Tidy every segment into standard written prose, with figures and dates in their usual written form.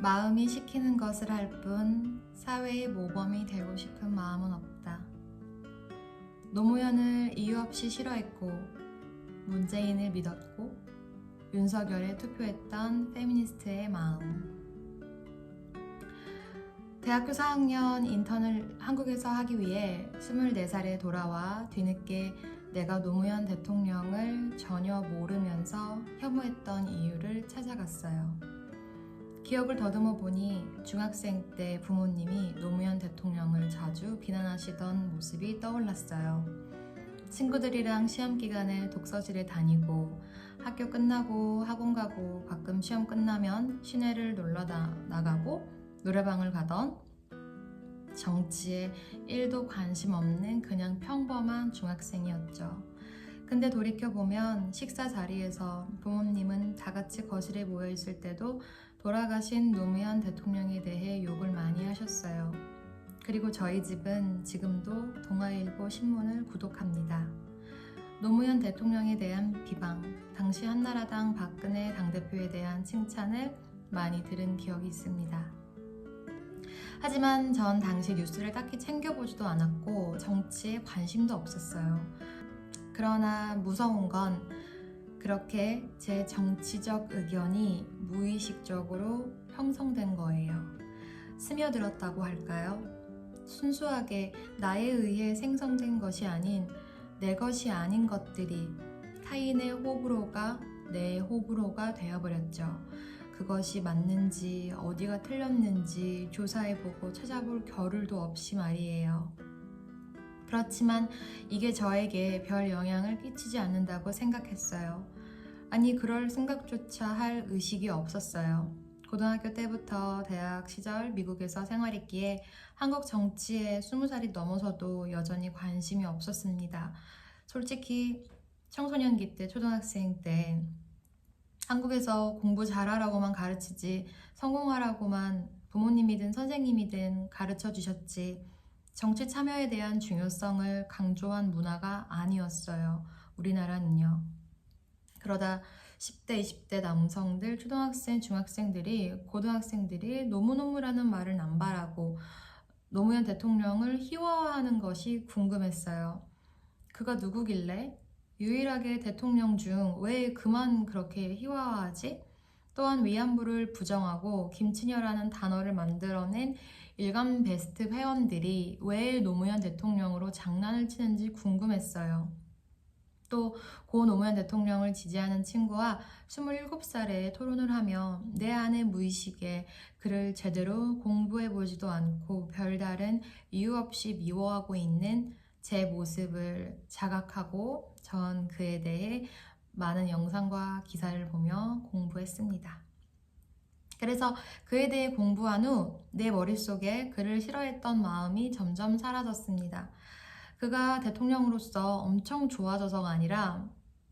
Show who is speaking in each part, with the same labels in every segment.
Speaker 1: 마음이 시키는 것을 할 뿐 사회의 모범이 되고 싶은 마음은 없다. 노무현을 이유 없이 싫어했고 문재인을 믿었고 윤석열에 투표했던 페미니스트의 마음. 대학교 4학년 인턴을 한국에서 하기 위해 24살에 돌아와 뒤늦게 내가 노무현 대통령을 전혀 모르면서 혐오했던 이유를 찾아갔어요. 기억을 더듬어 보니 중학생 때 부모님이 노무현 대통령을 자주 비난하시던 모습이 떠올랐어요. 친구들이랑 시험 기간에 독서실에 다니고 학교 끝나고 학원 가고 가끔 시험 끝나면 시내를 놀러 나가고 노래방을 가던 정치에 1도 관심 없는 그냥 평범한 중학생이었죠. 근데 돌이켜보면 식사 자리에서 부모님은 다 같이 거실에 모여 있을 때도 돌아가신 노무현 대통령에 대해 욕을 많이 하셨어요. 그리고 저희 집은 지금도 동아일보 신문을 구독합니다. 노무현 대통령에 대한 비방, 당시 한나라당 박근혜 당대표에 대한 칭찬을 많이 들은 기억이 있습니다. 하지만 전 당시 뉴스를 딱히 챙겨보지도 않았고 정치에 관심도 없었어요. 그러나 무서운 건 그렇게 제 정치적 의견이 무의식적으로 형성된 거예요. 스며들었다고 할까요? 순수하게 나에 의해 생성된 것이 아닌 내 것이 아닌 것들이 타인의 호불호가 내 호불호가 되어버렸죠. 그것이 맞는지 어디가 틀렸는지 조사해보고 찾아볼 겨를도 없이 말이에요. 그렇지만 이게 저에게 별 영향을 끼치지 않는다고 생각했어요. 아니, 그럴 생각조차 할 의식이 없었어요. 고등학교 때부터 대학 시절 미국에서 생활했기에 한국 정치에 20살이 넘어서도 여전히 관심이 없었습니다. 솔직히 청소년기 때, 초등학생 때 한국에서 공부 잘하라고만 가르치지 성공하라고만 부모님이든 선생님이든 가르쳐 주셨지 정치 참여에 대한 중요성을 강조한 문화가 아니었어요. 우리나라는요. 그러다 10대, 20대 남성들, 초등학생, 중학생들이 고등학생들이 노무노무라는 말을 남발하고 노무현 대통령을 희화화하는 것이 궁금했어요. 그가 누구길래? 유일하게 대통령 중 왜 그만 그렇게 희화화하지? 또한 위안부를 부정하고 김치녀라는 단어를 만들어낸 일간 베스트 회원들이 왜 노무현 대통령으로 장난을 치는지 궁금했어요. 또 고 노무현 대통령을 지지하는 친구와 27살에 토론을 하며 내 안의 무의식에 그를 제대로 공부해보지도 않고 별다른 이유 없이 미워하고 있는 제 모습을 자각하고 전 그에 대해 많은 영상과 기사를 보며 공부했습니다. 그래서 그에 대해 공부한 후 내 머릿속에 그를 싫어했던 마음이 점점 사라졌습니다. 그가 대통령으로서 엄청 좋아져서가 아니라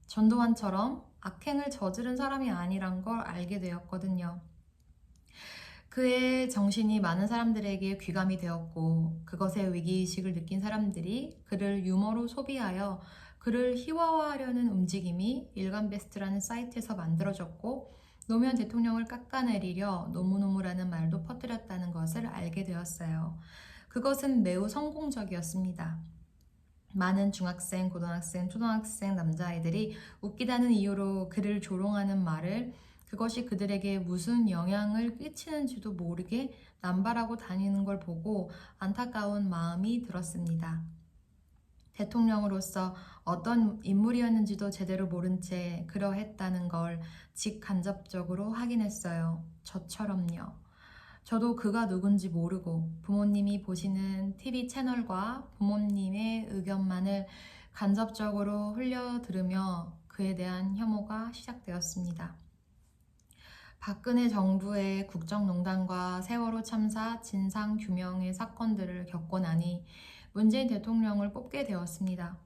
Speaker 1: 전두환처럼 악행을 저지른 사람이 아니란 걸 알게 되었거든요. 그의 정신이 많은 사람들에게 귀감이 되었고 그것의 위기의식을 느낀 사람들이 그를 유머로 소비하여 그를 희화화하려는 움직임이 일간베스트라는 사이트에서 만들어졌고 노무현 대통령을 깎아내리려 노무노무라는 말도 퍼뜨렸다는 것을 알게 되었어요. 그것은 매우 성공적이었습니다. 많은 중학생, 고등학생, 초등학생 남자아이들이 웃기다는 이유로 그를 조롱하는 말을 그것이 그들에게 무슨 영향을 끼치는지도 모르게 남발하고 다니는 걸 보고 안타까운 마음이 들었습니다. 대통령으로서 어떤 인물이었는지도 제대로 모른 채 그러했다는 걸 직간접적으로 확인했어요. 저처럼요. 저도 그가 누군지 모르고 부모님이 보시는 TV 채널과 부모님의 의견만을 간접적으로 흘려 들으며 그에 대한 혐오가 시작되었습니다. 박근혜 정부의 국정농단과 세월호 참사 진상규명의 사건들을 겪고 나니 문재인 대통령을 뽑게 되었습니다.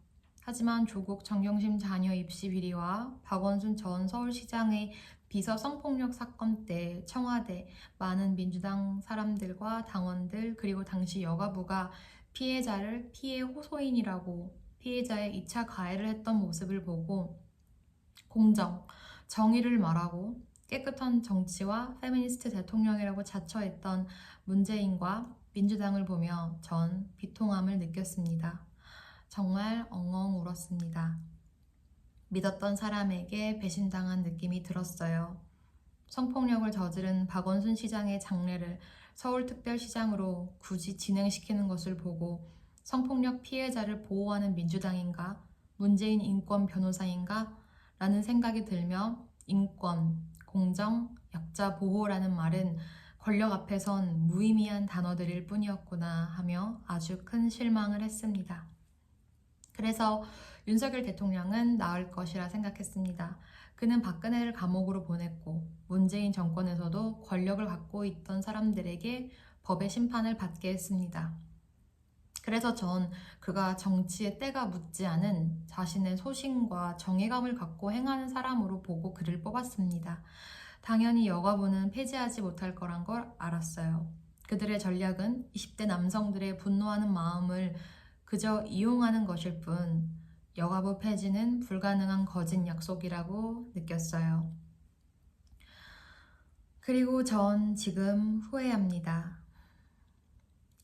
Speaker 1: 하지만 조국 정경심 자녀 입시 비리와 박원순 전 서울시장의 비서 성폭력 사건 때 청와대, 많은 민주당 사람들과 당원들 그리고 당시 여가부가 피해자를 피해 호소인이라고 피해자의 2차 가해를 했던 모습을 보고 공정, 정의를 말하고 깨끗한 정치와 페미니스트 대통령이라고 자처했던 문재인과 민주당을 보며 전 비통함을 느꼈습니다. 정말 엉엉 울었습니다. 믿었던 사람에게 배신당한 느낌이 들었어요. 성폭력을 저지른 박원순 시장의 장례를 서울특별시장으로 굳이 진행시키는 것을 보고 성폭력 피해자를 보호하는 민주당인가? 문재인 인권 변호사인가? 라는 생각이 들며 인권, 공정, 약자 보호라는 말은 권력 앞에선 무의미한 단어들일 뿐이었구나 하며 아주 큰 실망을 했습니다. 그래서 윤석열 대통령은 나을 것이라 생각했습니다. 그는 박근혜를 감옥으로 보냈고 문재인 정권에서도 권력을 갖고 있던 사람들에게 법의 심판을 받게 했습니다. 그래서 전 그가 정치에 때가 묻지 않은 자신의 소신과 정의감을 갖고 행하는 사람으로 보고 그를 뽑았습니다. 당연히 여가부는 폐지하지 못할 거란 걸 알았어요. 그들의 전략은 20대 남성들의 분노하는 마음을 그저 이용하는 것일 뿐 여가부 폐지는 불가능한 거짓 약속이라고 느꼈어요. 그리고 전 지금 후회합니다.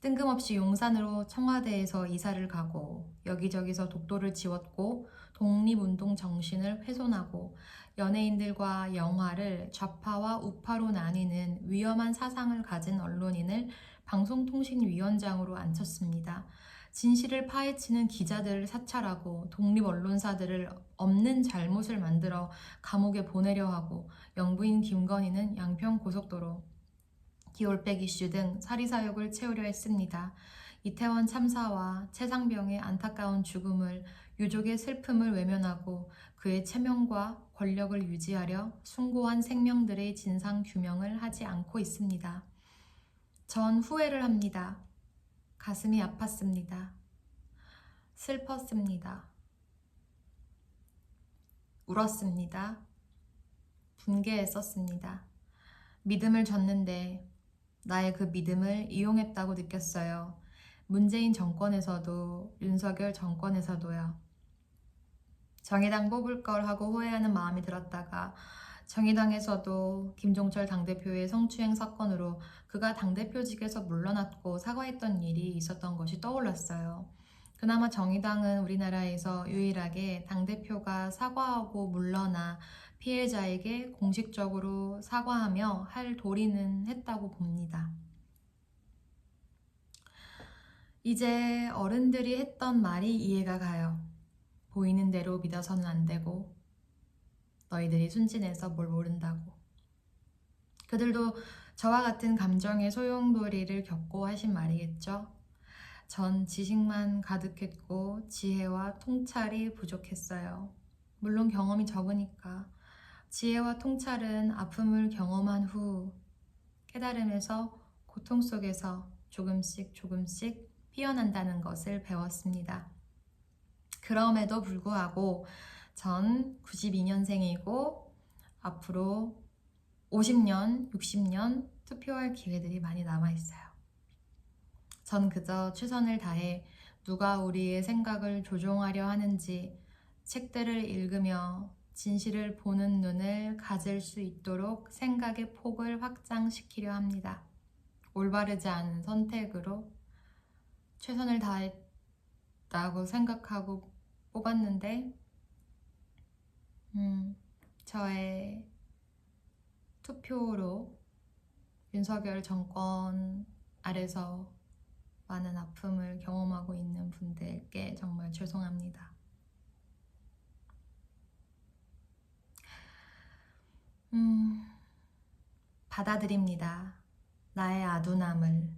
Speaker 1: 뜬금없이 용산으로 청와대에서 이사를 가고 여기저기서 독도를 지웠고 독립운동 정신을 훼손하고 연예인들과 영화를 좌파와 우파로 나뉘는 위험한 사상을 가진 언론인을 방송통신위원장으로 앉혔습니다. 진실을 파헤치는 기자들을 사찰하고 독립언론사들을 없는 잘못을 만들어 감옥에 보내려 하고 영부인 김건희는 양평고속도로, 기올백 이슈 등 사리사욕을 채우려 했습니다. 이태원 참사와 최상병의 안타까운 죽음을 유족의 슬픔을 외면하고 그의 체면과 권력을 유지하려 숭고한 생명들의 진상 규명을 하지 않고 있습니다. 전 후회를 합니다. 가슴이 아팠습니다. 슬펐습니다. 울었습니다. 분개했었습니다. 믿음을 줬는데 나의 그 믿음을 이용했다고 느꼈어요. 문재인 정권에서도 윤석열 정권에서도요. 정의당 뽑을 걸 하고 후회하는 마음이 들었다가 정의당에서도 김종철 당대표의 성추행 사건으로 그가 당대표직에서 물러났고 사과했던 일이 있었던 것이 떠올랐어요. 그나마 정의당은 우리나라에서 유일하게 당대표가 사과하고 물러나 피해자에게 공식적으로 사과하며 할 도리는 했다고 봅니다. 이제 어른들이 했던 말이 이해가 가요. 보이는 대로 믿어서는 안 되고 너희들이 순진해서 뭘 모른다고. 그들도 저와 같은 감정의 소용돌이를 겪고 하신 말이겠죠. 전 지식만 가득했고 지혜와 통찰이 부족했어요. 물론 경험이 적으니까. 지혜와 통찰은 아픔을 경험한 후 깨달음에서 고통 속에서 조금씩 피어난다는 것을 배웠습니다. 그럼에도 불구하고 전 92년생이고 앞으로 50년, 60년 투표할 기회들이 많이 남아있어요. 전 그저 최선을 다해 누가 우리의 생각을 조종하려 하는지 책들을 읽으며 진실을 보는 눈을 가질 수 있도록 생각의 폭을 확장시키려 합니다. 올바르지 않은 선택으로 최선을 다했다고 생각하고 뽑았는데 저의 투표로 윤석열 정권 아래서 많은 아픔을 경험하고 있는 분들께 정말 죄송합니다. 받아들입니다. 나의 아둔함을,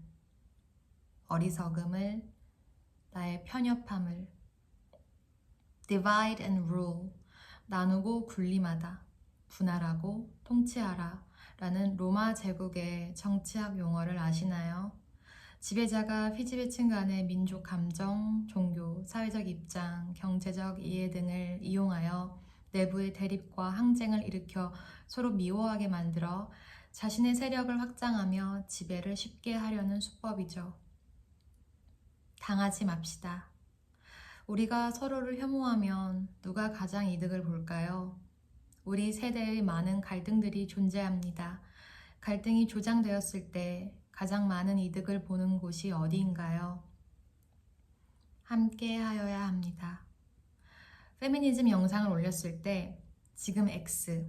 Speaker 1: 어리석음을, 나의 편협함을. Divide and rule, 나누고 군림하다, 분할하고 통치하라 라는 로마 제국의 정치학 용어를 아시나요? 지배자가 피지배층 간의 민족 감정, 종교, 사회적 입장, 경제적 이해 등을 이용하여 내부의 대립과 항쟁을 일으켜 서로 미워하게 만들어 자신의 세력을 확장하며 지배를 쉽게 하려는 수법이죠. 당하지 맙시다. 우리가 서로를 혐오하면 누가 가장 이득을 볼까요? 우리 세대의 많은 갈등들이 존재합니다. 갈등이 조장되었을 때 가장 많은 이득을 보는 곳이 어디인가요? 함께 하여야 합니다. 페미니즘 영상을 올렸을 때 지금 X,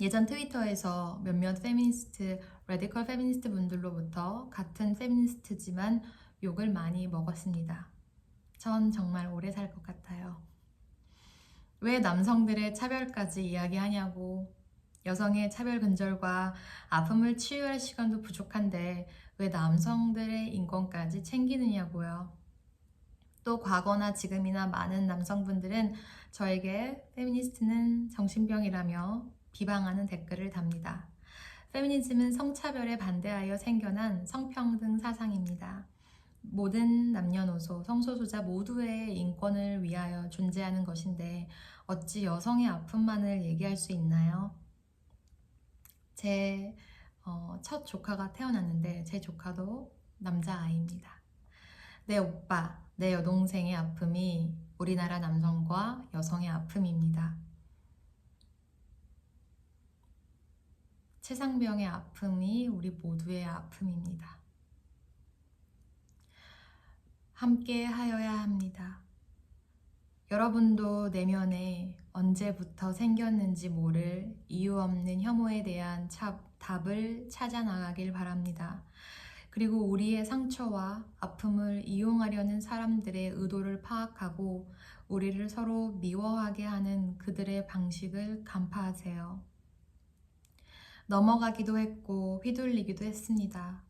Speaker 1: 예전 트위터에서 몇몇 페미니스트, 레디컬 페미니스트 분들로부터 같은 페미니스트지만 욕을 많이 먹었습니다. 전 정말 오래 살 것 같아요. 왜 남성들의 차별까지 이야기하냐고, 여성의 차별 근절과 아픔을 치유할 시간도 부족한데 왜 남성들의 인권까지 챙기느냐고요. 또 과거나 지금이나 많은 남성분들은 저에게 페미니스트는 정신병이라며 비방하는 댓글을 답니다. 페미니즘은 성차별에 반대하여 생겨난 성평등 사상입니다. 모든 남녀노소, 성소수자 모두의 인권을 위하여 존재하는 것인데 어찌 여성의 아픔만을 얘기할 수 있나요? 제 첫 조카가 태어났는데 제 조카도 남자아이입니다. 내 오빠, 내 여동생의 아픔이 우리나라 남성과 여성의 아픔입니다. 최상병의 아픔이 우리 모두의 아픔입니다. 함께 하여야 합니다. 여러분도 내면에 언제부터 생겼는지 모를 이유 없는 혐오에 대한 답을 찾아 나가길 바랍니다. 그리고 우리의 상처와 아픔을 이용하려는 사람들의 의도를 파악하고 우리를 서로 미워하게 하는 그들의 방식을 간파하세요. 넘어가기도 했고 휘둘리기도 했습니다.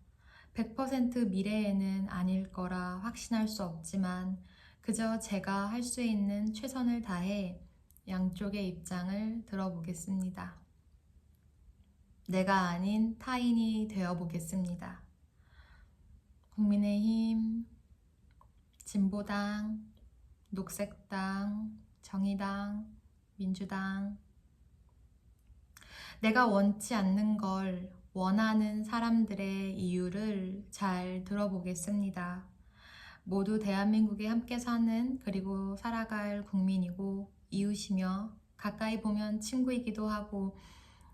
Speaker 1: 100% 미래에는 아닐 거라 확신할 수 없지만 그저 제가 할 수 있는 최선을 다해 양쪽의 입장을 들어보겠습니다. 내가 아닌 타인이 되어보겠습니다. 국민의힘, 진보당, 녹색당, 정의당, 민주당. 내가 원치 않는 걸 원하는 사람들의 이유를 잘 들어보겠습니다. 모두 대한민국에 함께 사는 그리고 살아갈 국민이고 이웃이며 가까이 보면 친구이기도 하고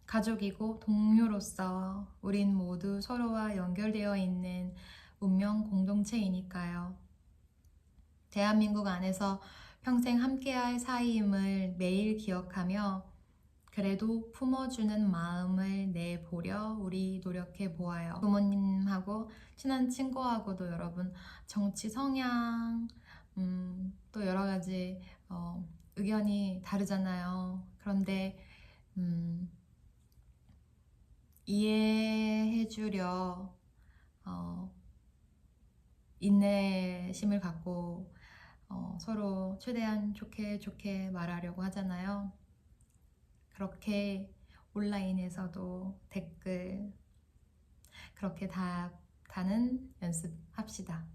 Speaker 1: 가족이고 동료로서 우린 모두 서로와 연결되어 있는 운명 공동체이니까요. 대한민국 안에서 평생 함께할 사이임을 매일 기억하며 그래도 품어주는 마음을 내보려 우리 노력해 보아요. 부모님하고 친한 친구하고도 여러분 정치 성향 또 여러 가지 의견이 다르잖아요. 그런데 이해해주려 인내심을 갖고 서로 최대한 좋게 말하려고 하잖아요. 그렇게 온라인에서도 댓글 그렇게 다는 연습합시다.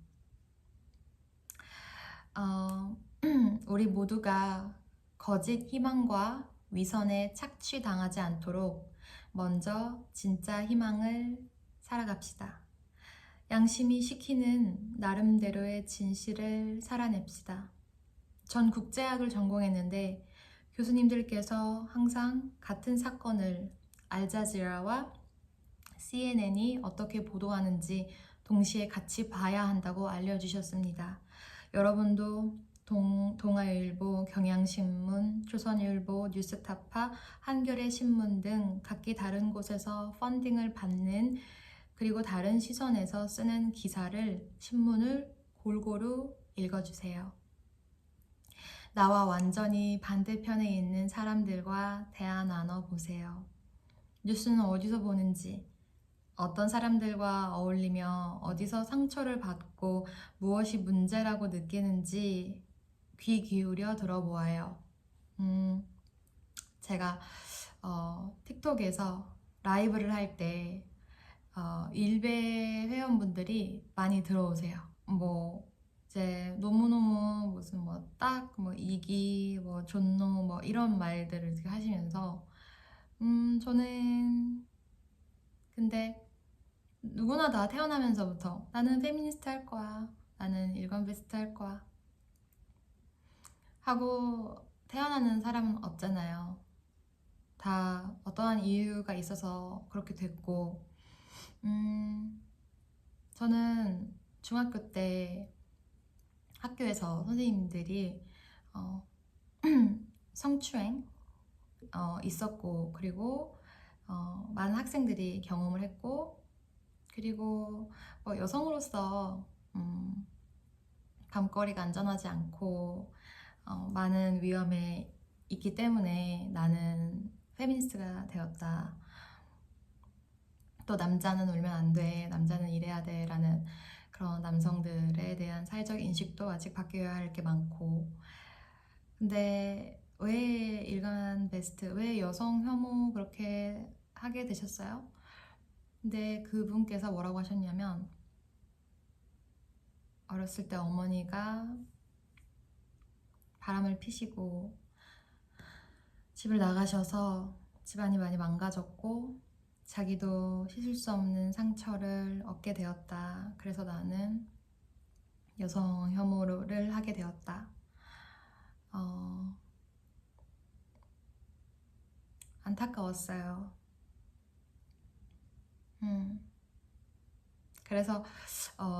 Speaker 1: 우리 모두가 거짓 희망과 위선에 착취당하지 않도록 먼저 진짜 희망을 살아갑시다. 양심이 시키는 나름대로의 진실을 살아냅시다. 전 국제학을 전공했는데 교수님들께서 항상 같은 사건을 알자지라와 CNN이 어떻게 보도하는지 동시에 같이 봐야 한다고 알려주셨습니다. 여러분도 동아일보, 경향신문, 조선일보, 뉴스타파, 한겨레 신문 등 각기 다른 곳에서 펀딩을 받는 그리고 다른 시선에서 쓰는 기사를, 신문을 골고루 읽어주세요. 나와 완전히 반대편에 있는 사람들과 대화 나눠보세요. 뉴스는 어디서 보는지, 어떤 사람들과 어울리며 어디서 상처를 받고 무엇이 문제라고 느끼는지 귀 기울여 들어보아요. 제가 틱톡에서 라이브를 할 때 일베 회원분들이 많이 들어오세요. 이제 너무너무 무슨 이기 존노 이런 말들을 이렇게 하시면서 저는 근데 누구나 다 태어나면서부터 나는 페미니스트 할 거야, 나는 일관베스트 할 거야 하고 태어나는 사람은 없잖아요. 다 어떠한 이유가 있어서 그렇게 됐고, 저는 중학교 때 학교에서 선생님들이 성추행 있었고, 그리고 많은 학생들이 경험을 했고, 그리고 여성으로서 밤거리가 안전하지 않고 많은 위험에 있기 때문에 나는 페미니스트가 되었다. 또 남자는 울면 안 돼, 남자는 이래야 돼 라는 그런 남성들에 대한 사회적 인식도 아직 바뀌어야 할 게 많고, 근데 왜 일간 베스트, 왜 여성 혐오 그렇게 하게 되셨어요? 근데 그분께서 뭐라고 하셨냐면, 어렸을 때 어머니가 바람을 피시고 집을 나가셔서 집안이 많이 망가졌고 자기도 씻을 수 없는 상처를 얻게 되었다. 그래서 나는 여성 혐오를 하게 되었다. 안타까웠어요. 그래서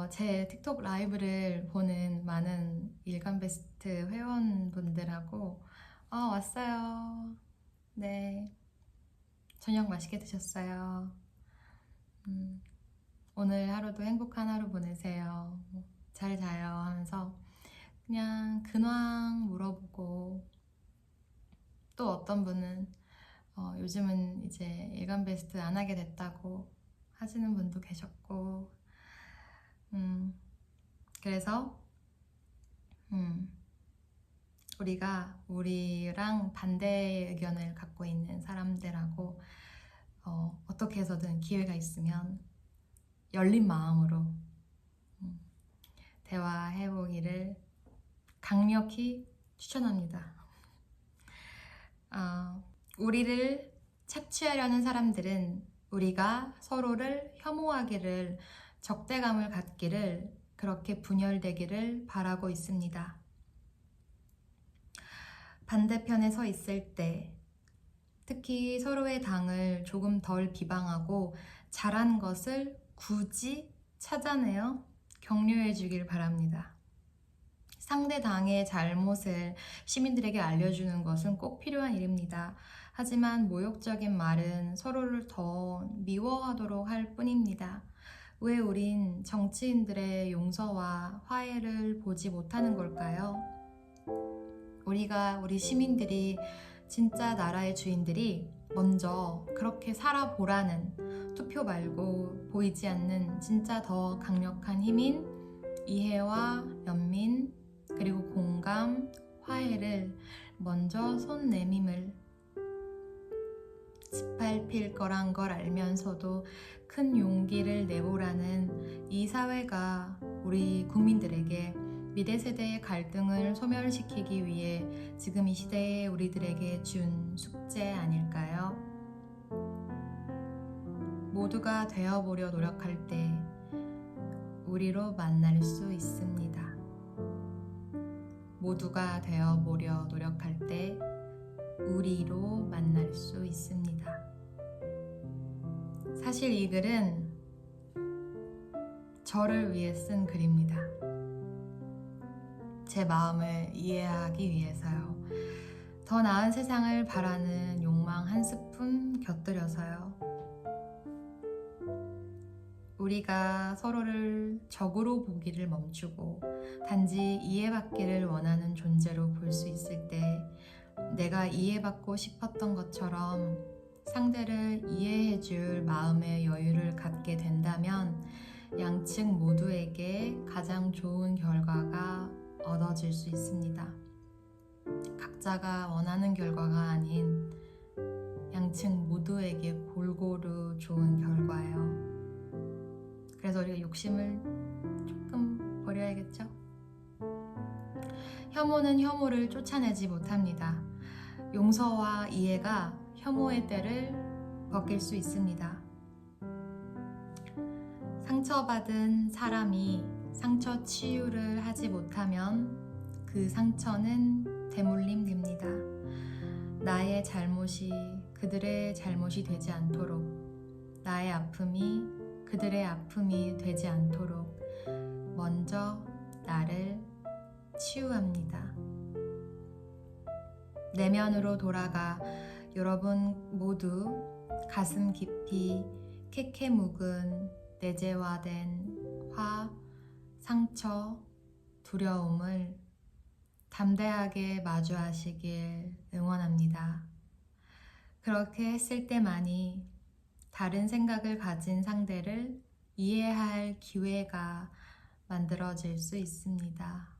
Speaker 1: 제 틱톡 라이브를 보는 많은 일간베스트 회원분들하고 왔어요. 네, 저녁 맛있게 드셨어요. 오늘 하루도 행복한 하루 보내세요. 잘 자요 하면서 그냥 근황 물어보고, 또 어떤 분은 요즘은 이제 일간베스트 안 하게 됐다고 하시는 분도 계셨고, 그래서 우리랑 반대 의견을 갖고 있는 사람들하고 어떻게 해서든 기회가 있으면 열린 마음으로 대화해보기를 강력히 추천합니다. 우리를 착취하려는 사람들은 우리가 서로를 혐오하기를, 적대감을 갖기를, 그렇게 분열되기를 바라고 있습니다. 반대편에 서 있을 때, 특히 서로의 당을 조금 덜 비방하고 잘한 것을 굳이 찾아내어 격려해 주길 바랍니다. 상대 당의 잘못을 시민들에게 알려주는 것은 꼭 필요한 일입니다. 하지만 모욕적인 말은 서로를 더 미워하도록 할 뿐입니다. 왜 우린 정치인들의 용서와 화해를 보지 못하는 걸까요? 우리 시민들이, 진짜 나라의 주인들이 먼저 그렇게 살아보라는, 투표 말고 보이지 않는 진짜 더 강력한 힘인 이해와 연민, 그리고 공감, 화해를 먼저 손 내밈을, 짓밟힐 거란 걸 알면서도 큰 용기를 내보라는 이 사회가 우리 국민들에게 미래 세대의 갈등을 소멸시키기 위해 지금 이 시대에 우리들에게 준 숙제 아닐까요? 모두가 되어보려 노력할 때 우리로 만날 수 있습니다. 모두가 되어보려 노력할 때 우리로 만날 수 있습니다. 사실 이 글은 저를 위해 쓴 글입니다. 제 마음을 이해하기 위해서요. 더 나은 세상을 바라는 욕망 한 스푼 곁들여서요. 우리가 서로를 적으로 보기를 멈추고 단지 이해받기를 원하는 존재로 볼 수 있을 때, 내가 이해받고 싶었던 것처럼 상대를 이해해줄 마음의 여유를 갖게 된다면 양측 모두에게 가장 좋은 결과가 얻어질 수 있습니다. 각자가 원하는 결과가 아닌 양측 모두에게 골고루 좋은 결과예요. 그래서 우리가 욕심을 조금 버려야겠죠? 혐오는 혐오를 쫓아내지 못합니다. 용서와 이해가 혐오의 때를 벗길 수 있습니다. 상처받은 사람이 상처 치유를 하지 못하면 그 상처는 되물림 됩니다. 나의 잘못이 그들의 잘못이 되지 않도록, 나의 아픔이 그들의 아픔이 되지 않도록 먼저 나를 치유합니다. 내면으로 돌아가 여러분 모두 가슴 깊이 캐캐 묵은 내재화된 화, 상처, 두려움을 담대하게 마주하시길 응원합니다. 그렇게 했을 때만이 다른 생각을 가진 상대를 이해할 기회가 만들어질 수 있습니다.